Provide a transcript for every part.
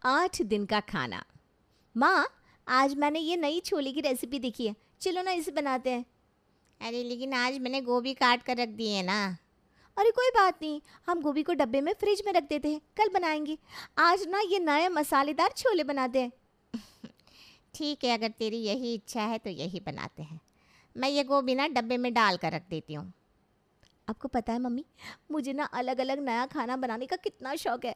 8 दिन का खाना। माँ, आज मैंने ये नई छोले की रेसिपी देखी है, चलो ना इसे बनाते हैं। अरे लेकिन आज मैंने गोभी काट कर रख दी है ना। अरे कोई बात नहीं, हम गोभी को डब्बे में फ्रिज में रख देते हैं, कल बनाएंगे। आज ना ये नए मसालेदार छोले बनाते हैं। ठीक है, अगर तेरी यही इच्छा है तो यही बनाते हैं। मैं ये गोभी ना डब्बे में डाल कर रख देती हूँ। आपको पता है मम्मी, मुझे ना अलग अलग नया खाना बनाने का कितना शौक है।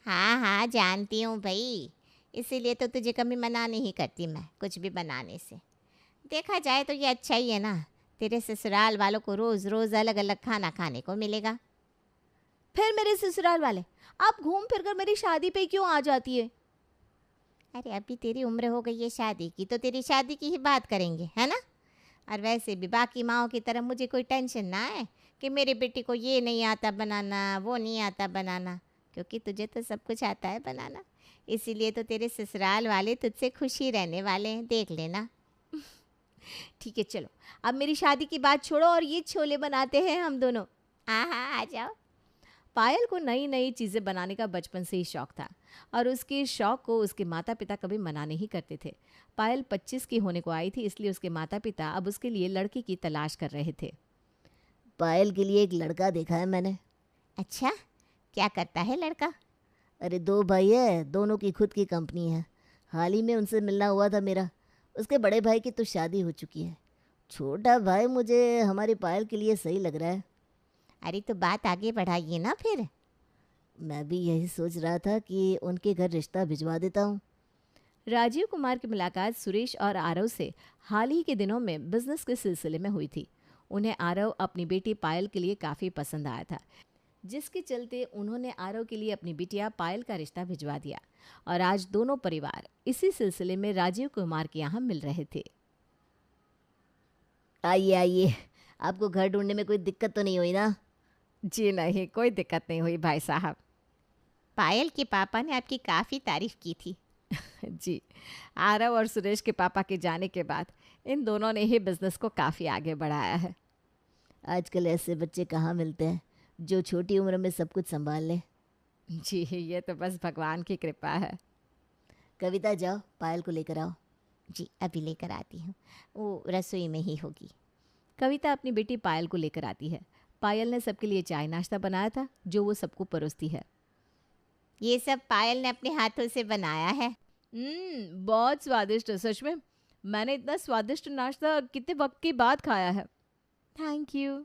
हाँ हाँ, जानती हूँ भाई। इसीलिए तो तुझे कभी मना नहीं करती मैं कुछ भी बनाने से। देखा जाए तो ये अच्छा ही है ना, तेरे ससुराल वालों को रोज़ रोज़ अलग अलग खाना खाने को मिलेगा। फिर मेरे ससुराल वाले, आप घूम फिर कर मेरी शादी पे क्यों आ जाती है? अरे अभी तेरी उम्र हो गई है शादी की, तो तेरी शादी की ही बात करेंगे, है ना। और वैसे भी बाकी माँओं की तरह मुझे कोई टेंशन ना है कि मेरी बेटी को ये नहीं आता बनाना, वो नहीं आता बनाना, क्योंकि तुझे तो सब कुछ आता है बनाना। इसीलिए तो तेरे ससुराल वाले तुझसे खुश ही रहने वाले हैं, देख लेना। ठीक है चलो, अब मेरी शादी की बात छोड़ो और ये छोले बनाते हैं हम दोनों। हाँ हाँ, आ जाओ। पायल को नई नई चीज़ें बनाने का बचपन से ही शौक था और उसके शौक को उसके माता पिता कभी मना नहीं करते थे। पायल 25 की होने को आई थी, इसलिए उसके माता पिता अब उसके लिए लड़की की तलाश कर रहे थे। पायल के लिए एक लड़का देखा है मैंने। अच्छा, क्या करता है लड़का? अरे दो भाई है, दोनों की खुद की कंपनी है। हाल ही में उनसे मिलना हुआ था मेरा। उसके बड़े भाई की तो शादी हो चुकी है। छोटा भाई मुझे हमारी पायल के लिए सही लग रहा है। अरे तो बात आगे बढ़ाइए ना फिर। मैं भी यही सोच रहा था कि उनके घर रिश्ता भिजवा देता हूँ। राजीव कुमार की मुलाकात सुरेश और आरव से हाल ही के दिनों में बिजनेस के सिलसिले में हुई थी। उन्हें आरव अपनी बेटी पायल के लिए काफ़ी पसंद आया था, जिसके चलते उन्होंने आरव के लिए अपनी बिटिया पायल का रिश्ता भिजवा दिया और आज दोनों परिवार इसी सिलसिले में राजीव कुमार के यहाँ मिल रहे थे। आइए आइए, आपको घर ढूंढने में कोई दिक्कत तो नहीं हुई ना? जी नहीं, कोई दिक्कत नहीं हुई भाई साहब। पायल के पापा ने आपकी काफ़ी तारीफ की थी। जी, आरव और सुरेश के पापा के जाने के बाद इन दोनों ने ही बिजनेस को काफ़ी आगे बढ़ाया है। आजकल ऐसे बच्चे कहाँ मिलते हैं जो छोटी उम्र में सब कुछ संभाल लें। जी, ये तो बस भगवान की कृपा है। कविता, जाओ पायल को लेकर आओ। जी अभी लेकर आती हूँ, वो रसोई में ही होगी। कविता अपनी बेटी पायल को लेकर आती है। पायल ने सबके लिए चाय नाश्ता बनाया था, जो वो सबको परोसती है। ये सब पायल ने अपने हाथों से बनाया है। बहुत स्वादिष्ट है सच में। मैंने इतना स्वादिष्ट नाश्ता कितने वक्त के बाद खाया है। Thank you.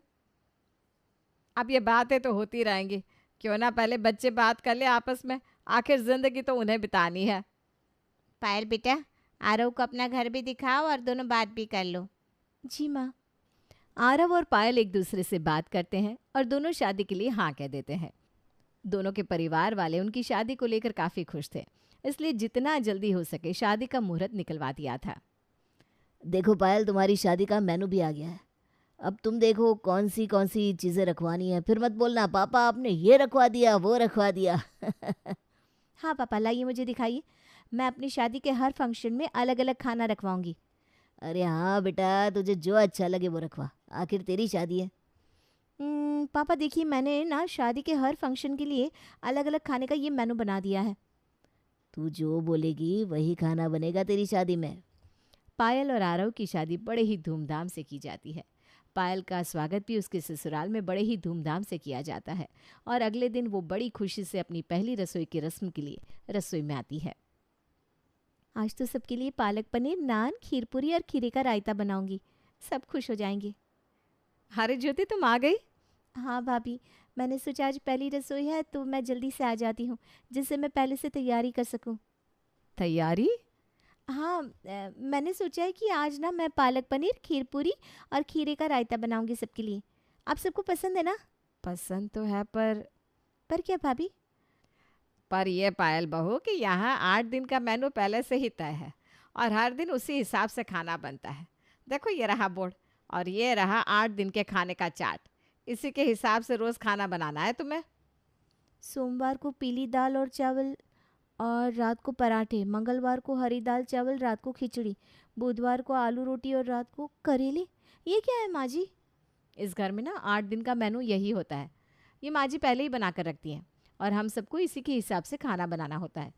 अब ये बातें तो होती रहेंगी, क्यों ना पहले बच्चे बात कर ले आपस में, आखिर जिंदगी तो उन्हें बितानी है। पायल बेटा, आरव को अपना घर भी दिखाओ और दोनों बात भी कर लो। जी माँ। आरव और पायल एक दूसरे से बात करते हैं और दोनों शादी के लिए हाँ कह देते हैं। दोनों के परिवार वाले उनकी शादी को लेकर काफ़ी खुश थे, इसलिए जितना जल्दी हो सके शादी का मुहूर्त निकलवा दिया था। देखो पायल, तुम्हारी शादी का मेनू भी आ गया है। अब तुम देखो कौन सी चीज़ें रखवानी है, फिर मत बोलना पापा आपने ये रखवा दिया वो रखवा दिया। हाँ पापा, लाइए मुझे दिखाइए। मैं अपनी शादी के हर फंक्शन में अलग अलग खाना रखवाऊंगी। अरे हाँ बेटा, तुझे जो अच्छा लगे वो रखवा, आखिर तेरी शादी है। पापा देखिए, मैंने ना शादी के हर फंक्शन के लिए अलग अलग खाने का ये मेनू बना दिया है। तू जो बोलेगी वही खाना बनेगा तेरी शादी में। पायल और आरव की शादी बड़े ही धूमधाम से की जाती है। पायल का स्वागत भी उसके ससुराल में बड़े ही धूमधाम से किया जाता है और अगले दिन वो बड़ी खुशी से अपनी पहली रसोई की रस्म के लिए रसोई में आती है। आज तो सबके लिए पालक पनीर, नान, खीर पूरी और खीरे का रायता बनाऊंगी, सब खुश हो जाएंगे। अरे ज्योति, तुम आ गई? हाँ भाभी, मैंने सोचा आज पहली रसोई है तो मैं जल्दी से आ जाती हूँ, जिससे मैं पहले से तैयारी कर सकूँ। तैयारी? हाँ, मैंने सोचा है कि आज ना मैं पालक पनीर, खीर पूरी और खीरे का रायता बनाऊंगी सबके लिए। आप सबको पसंद है ना? पसंद तो है, पर क्या भाभी? पर ये पायल बहू कि यहाँ 8 दिन का मेनू पहले से ही तय है और हर दिन उसी हिसाब से खाना बनता है। देखो ये रहा बोर्ड और ये रहा 8 दिन के खाने का चार्ट। इसी के हिसाब से रोज़ खाना बनाना है तुम्हें। सोमवार को पीली दाल और चावल और रात को पराठे, मंगलवार को हरी दाल चावल, रात को खिचड़ी, बुधवार को आलू रोटी और रात को करेले। ये क्या है माँ जी? इस घर में ना 8 दिन का मेनू यही होता है। ये माँ जी पहले ही बना कर रखती हैं और हम सबको इसी के हिसाब से खाना बनाना होता है।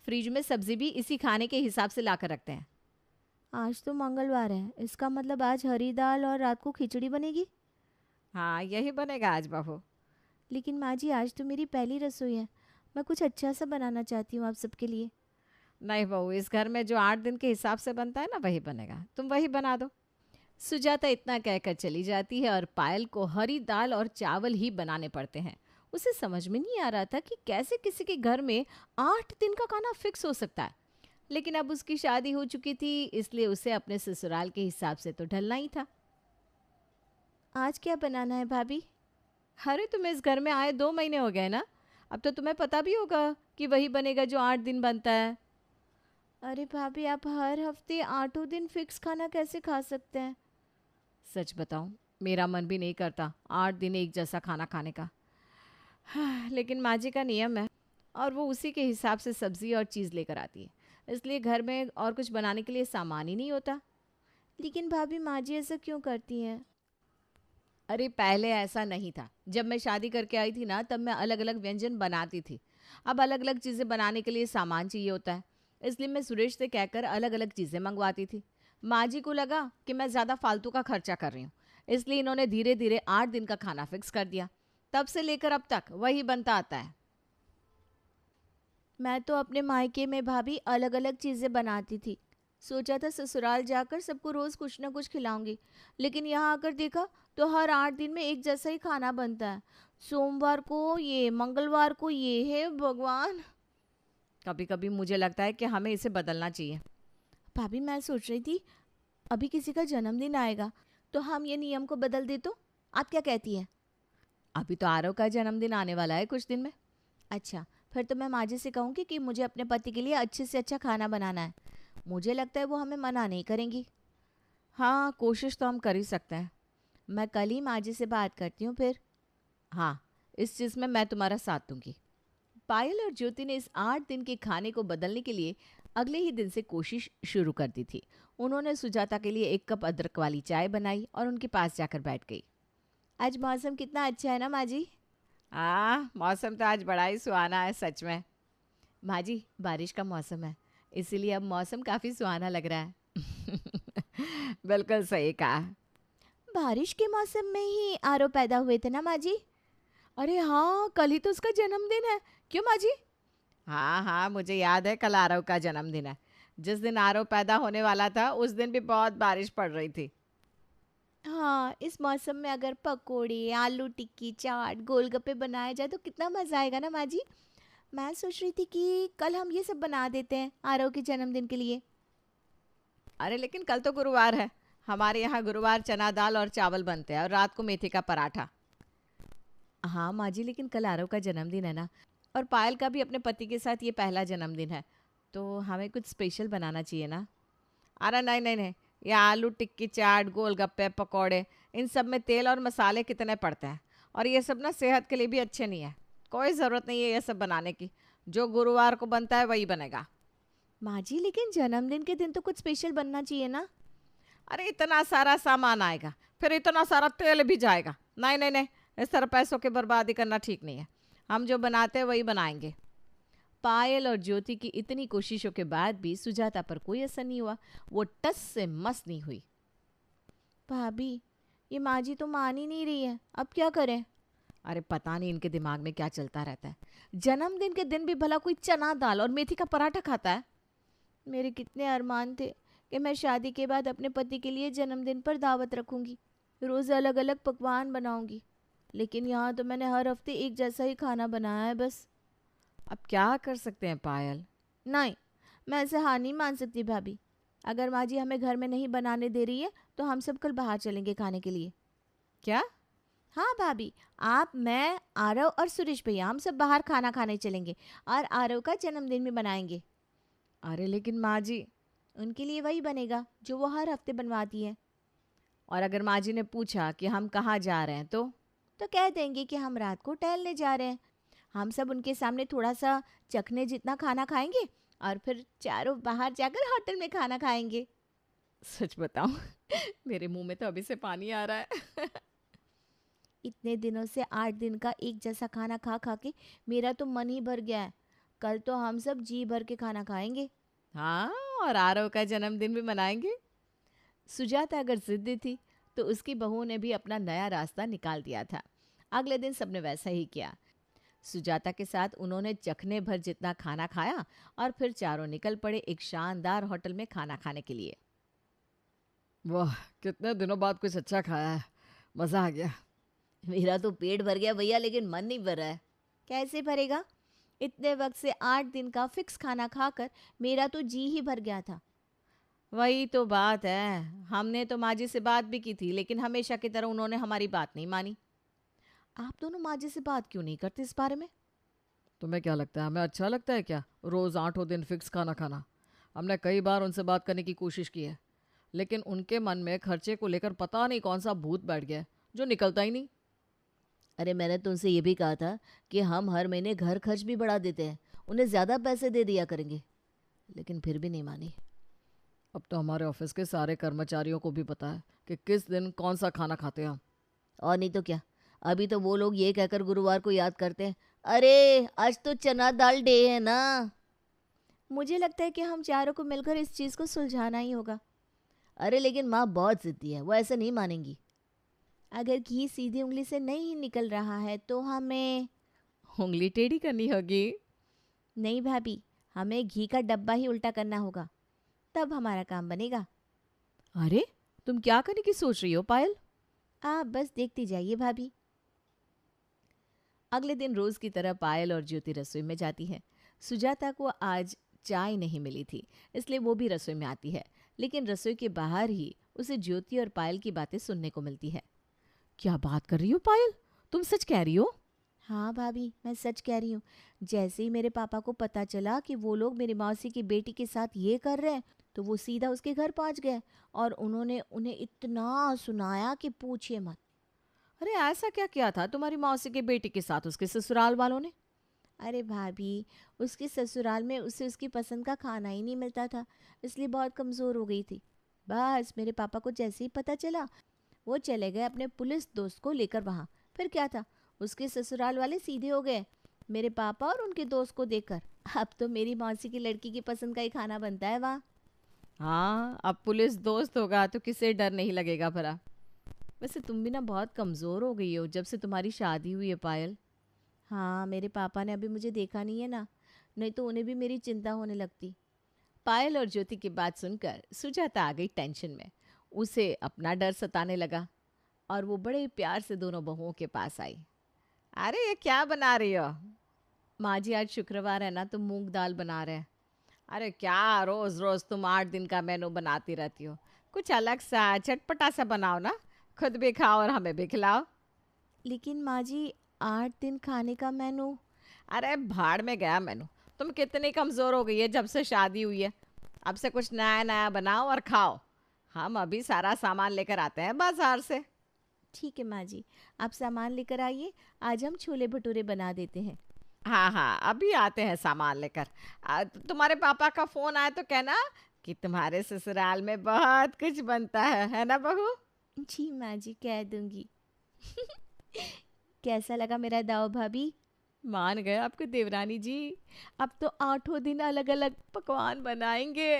फ्रिज में सब्जी भी इसी खाने के हिसाब से ला कर रखते हैं। आज तो मंगलवार है, इसका मतलब आज हरी दाल और रात को खिचड़ी बनेगी। हाँ, यही बनेगा आज बहू। लेकिन माँ जी, आज तो मेरी पहली रसोई है, मैं कुछ अच्छा सा बनाना चाहती हूँ आप सबके लिए। नहीं बहू, इस घर में जो 8 दिन के हिसाब से बनता है ना, वही बनेगा, तुम वही बना दो। सुजाता इतना कहकर चली जाती है और पायल को हरी दाल और चावल ही बनाने पड़ते हैं। उसे समझ में नहीं आ रहा था कि कैसे किसी के घर में 8 दिन का खाना फिक्स हो सकता है। लेकिन अब उसकी शादी हो चुकी थी, इसलिए उसे अपने ससुराल के हिसाब से तो ढलना ही था। आज क्या बनाना है भाभी? अरे, तुम्हें इस घर में आए 2 महीने हो गए ना, अब तो तुम्हें पता भी होगा कि वही बनेगा जो 8 दिन बनता है। अरे भाभी, आप हर हफ्ते 8 दिन फिक्स खाना कैसे खा सकते हैं? सच बताऊं, मेरा मन भी नहीं करता 8 दिन एक जैसा खाना खाने का। लेकिन माँ जी का नियम है और वो उसी के हिसाब से सब्जी और चीज़ लेकर आती है, इसलिए घर में और कुछ बनाने के लिए सामान ही नहीं होता। लेकिन भाभी, माँ जी ऐसा क्यों करती हैं? अरे, पहले ऐसा नहीं था। जब मैं शादी करके आई थी ना, तब मैं अलग अलग व्यंजन बनाती थी। अब अलग अलग चीज़ें बनाने के लिए सामान चाहिए होता है, इसलिए मैं सुरेश से कहकर अलग अलग चीज़ें मंगवाती थी। माँ जी को लगा कि मैं ज़्यादा फालतू का खर्चा कर रही हूँ, इसलिए इन्होंने धीरे धीरे 8 दिन का खाना फिक्स कर दिया। तब से लेकर अब तक वही बनता आता है। मैं तो अपने मायके में भाभी अलग अलग चीज़ें बनाती थी। सोचा था ससुराल जाकर सबको रोज़ कुछ ना कुछ खिलाऊंगी, लेकिन यहाँ आकर देखा तो हर 8 दिन में एक जैसा ही खाना बनता है। सोमवार को ये, मंगलवार को ये, है भगवान। कभी कभी मुझे लगता है कि हमें इसे बदलना चाहिए। भाभी, मैं सोच रही थी अभी किसी का जन्मदिन आएगा तो हम ये नियम को बदल दे तो? आप क्या कहती हैं? अभी तो आरव का जन्मदिन आने वाला है कुछ दिन में। अच्छा, फिर तो मैं माँ जी से कहूँगी कि मुझे अपने पति के लिए अच्छे से अच्छा खाना बनाना है। मुझे लगता है वो हमें मना नहीं करेंगी। हाँ, कोशिश तो हम कर ही सकते हैं। मैं कल ही माँ जी से बात करती हूँ फिर। हाँ, इस चीज़ में मैं तुम्हारा साथ दूंगी। पायल और ज्योति ने इस 8 दिन के खाने को बदलने के लिए अगले ही दिन से कोशिश शुरू कर दी थी। उन्होंने सुजाता के लिए 1 कप अदरक वाली चाय बनाई और उनके पास जाकर बैठ गई। आज मौसम कितना अच्छा है ना माँ जी? मौसम तो आज बड़ा ही सुहाना है सच में। माँ जी, बारिश का मौसम है, इसीलिए अब मौसम काफ़ी सुहाना लग रहा है। बिल्कुल सही कहा। बारिश के मौसम में ही आरव पैदा हुए थे ना माँ जी? अरे हाँ, कल ही तो उसका जन्मदिन है। क्यों माँ जी? हाँ हाँ, मुझे याद है, कल आरव का जन्मदिन है। जिस दिन आरव पैदा होने वाला था उस दिन भी बहुत बारिश पड़ रही थी। हाँ, इस मौसम में अगर पकोड़े, आलू टिक्की, चाट, गोलगप्पे बनाए जाए तो कितना मज़ा आएगा ना माँ जी? मैं सोच रही थी कि कल हम ये सब बना देते हैं आरव के जन्मदिन के लिए। अरे लेकिन कल तो गुरुवार है। हमारे यहाँ गुरुवार चना दाल और चावल बनते हैं और रात को मेथी का पराठा। हाँ माँ जी, लेकिन कल आरव का जन्मदिन है ना, और पायल का भी अपने पति के साथ ये पहला जन्मदिन है, तो हमें कुछ स्पेशल बनाना चाहिए ना। अरे नहीं नहीं नहीं, ये आलू टिक्की, चाट, गोलगप्पे, पकौड़े, इन सब में तेल और मसाले कितने पड़ते हैं, और ये सब ना सेहत के लिए भी अच्छे नहीं है। कोई ज़रूरत नहीं है ये सब बनाने की। जो गुरुवार को बनता है वही बनेगा। माँ जी, लेकिन जन्मदिन के दिन तो कुछ स्पेशल बनना चाहिए ना? अरे इतना सारा सामान आएगा, फिर इतना सारा तेल भी जाएगा। नहीं नहीं नहीं, इस तरह पैसों की बर्बादी करना ठीक नहीं है। हम जो बनाते हैं वही बनाएंगे। पायल और ज्योति की इतनी कोशिशों के बाद भी सुजाता पर कोई असर नहीं हुआ। वो टस से मस नहीं हुई। भाभी, ये माँ जी तो मान ही नहीं रही है, अब क्या करें? अरे पता नहीं इनके दिमाग में क्या चलता रहता है। जन्मदिन के दिन भी भला कोई चना दाल और मेथी का पराठा खाता है? मेरे कितने अरमान थे कि मैं शादी के बाद अपने पति के लिए जन्मदिन पर दावत रखूंगी, रोज़ अलग अलग पकवान बनाऊंगी। लेकिन यहाँ तो मैंने हर हफ्ते एक जैसा ही खाना बनाया है बस। अब क्या कर सकते हैं पायल? नहीं, मैं ऐसे हार नहीं मान सकती भाभी। अगर माँ जी हमें घर में नहीं बनाने दे रही है तो हम सब कल बाहर चलेंगे खाने के लिए। क्या? हाँ भाभी, आप, मैं, आरव और सुरेश भैया, हम सब बाहर खाना खाने चलेंगे और आरव का जन्मदिन भी बनाएंगे। अरे लेकिन माँ जी। उनके लिए वही बनेगा जो वो हर हफ्ते बनवाती है। और अगर माँ जी ने पूछा कि हम कहाँ जा रहे हैं तो कह देंगे कि हम रात को टहलने जा रहे हैं। हम सब उनके सामने थोड़ा सा चखने जितना खाना खाएंगे और फिर चारों बाहर जाकर होटल में खाना खाएंगे। सच बताऊं, मेरे मुंह में तो अभी से पानी आ रहा है। इतने दिनों से 8 दिन का एक जैसा खाना खा खा के मेरा तो मन ही भर गया है। कल तो हम सब जी भर के खाना खाएंगे। हाँ, और आरव का जन्मदिन भी मनाएंगे। सुजाता अगर जिद्दी थी तो उसकी बहू ने भी अपना नया रास्ता निकाल दिया था। अगले दिन सबने वैसा ही किया। सुजाता के साथ उन्होंने चखने भर जितना खाना खाया और फिर चारों निकल पड़े एक शानदार होटल में खाना खाने के लिए। वाह, कितने दिनों बाद कुछ अच्छा खाया है, मज़ा आ गया। मेरा तो पेट भर गया भैया, लेकिन मन नहीं भर रहा है। कैसे भरेगा? इतने वक्त से 8 दिन का फिक्स खाना खाकर मेरा तो जी ही भर गया था। वही तो बात है, हमने तो माँ जी से बात भी की थी, लेकिन हमेशा की तरह उन्होंने हमारी बात नहीं मानी। आप दोनों माँ जी से बात क्यों नहीं करते इस बारे में? तुम्हें क्या लगता है, हमें अच्छा लगता है क्या रोज़ 8 दिन फिक्स खाना खाना? हमने कई बार उनसे बात करने की कोशिश की है, लेकिन उनके मन में खर्चे को लेकर पता नहीं कौन सा भूत बैठ गया है, जो निकलता ही नहीं। अरे मैंने तो उनसे ये भी कहा था कि हम हर महीने घर खर्च भी बढ़ा देते हैं, उन्हें ज़्यादा पैसे दे दिया करेंगे, लेकिन फिर भी नहीं मानी। अब तो हमारे ऑफिस के सारे कर्मचारियों को भी पता है कि किस दिन कौन सा खाना खाते हैं हम। और नहीं तो क्या, अभी तो वो लोग ये कहकर गुरुवार को याद करते हैं, अरे आज तो चना दाल डे है ना। मुझे लगता है कि हम चारों को मिलकर इस चीज़ को सुलझाना ही होगा। अरे लेकिन माँ बहुत ज़िद्दी है, वो ऐसे नहीं मानेंगी। अगर घी सीधी उंगली से नहीं निकल रहा है तो हमें उंगली टेढ़ी करनी होगी। नहीं भाभी, हमें घी का डब्बा ही उल्टा करना होगा, तब हमारा काम बनेगा। अरे तुम क्या करने की सोच रही हो पायल? आप बस देखती जाइए भाभी। अगले दिन रोज की तरह पायल और ज्योति रसोई में जाती है। सुजाता को आज चाय नहीं मिली थी, इसलिए वो भी रसोई में आती है, लेकिन रसोई के बाहर ही उसे ज्योति और पायल की बातें सुनने को मिलती है। क्या बात कर रही हो पायल, तुम सच कह रही हो? हाँ भाभी, मैं सच कह रही हूँ। जैसे ही मेरे पापा को पता चला कि वो लोग मेरी मौसी की बेटी के साथ ये कर रहे हैं, तो वो सीधा उसके घर पहुंच गए और उन्होंने उन्हें इतना सुनाया कि पूछिए मत। अरे ऐसा क्या किया था तुम्हारी मौसी की बेटी के साथ उसके ससुराल वालों ने? अरे भाभी, उसके ससुराल में उसे उसकी पसंद का खाना ही नहीं मिलता था, इसलिए बहुत कमज़ोर हो गई थी। बस मेरे पापा को जैसे ही पता चला, वो चले गए अपने पुलिस दोस्त को लेकर वहाँ। फिर क्या था, उसके ससुराल वाले सीधे हो गए मेरे पापा और उनके दोस्त को देखकर। अब तो मेरी मौसी की लड़की की पसंद का ही खाना बनता है वहाँ। हाँ, अब पुलिस दोस्त होगा तो किसे डर नहीं लगेगा भला। वैसे तुम भी ना बहुत कमज़ोर हो गई हो जब से तुम्हारी शादी हुई है पायल। हाँ, मेरे पापा ने अभी मुझे देखा नहीं है ना, नहीं तो उन्हें भी मेरी चिंता होने लगती। पायल और ज्योति की बात सुनकर सुजाता आ गई टेंशन में। उसे अपना डर सताने लगा और वो बड़े प्यार से दोनों बहुओं के पास आई। अरे ये क्या बना रही हो? माँ जी, आज शुक्रवार है ना, तो मूंग दाल बना रहे हैं। अरे क्या रोज़ रोज़ तुम 8 दिन का मेनू बनाती रहती हो, कुछ अलग सा चटपटा सा बनाओ ना, खुद भी खाओ और हमें भी खिलाओ। लेकिन माँ जी, 8 दिन खाने का मेनू? अरे भाड़ में गया मेनू, तुम कितनी कमज़ोर हो गई है जब से शादी हुई है। अब से कुछ नया नया बनाओ और खाओ। हम अभी सारा सामान लेकर आते हैं बाजार से। ठीक है माँ जी, आप सामान लेकर आइए, आज हम छोले भटूरे बना देते हैं। हाँ हाँ, अभी आते हैं सामान लेकर। तुम्हारे पापा का फ़ोन आए तो कहना कि तुम्हारे ससुराल में बहुत कुछ बनता है ना बहू? जी माँ जी, कह दूंगी। कैसा लगा मेरा दाव भाभी? मान गए आपके देवरानी जी, अब तो 8 दिन अलग अलग पकवान बनाएंगे।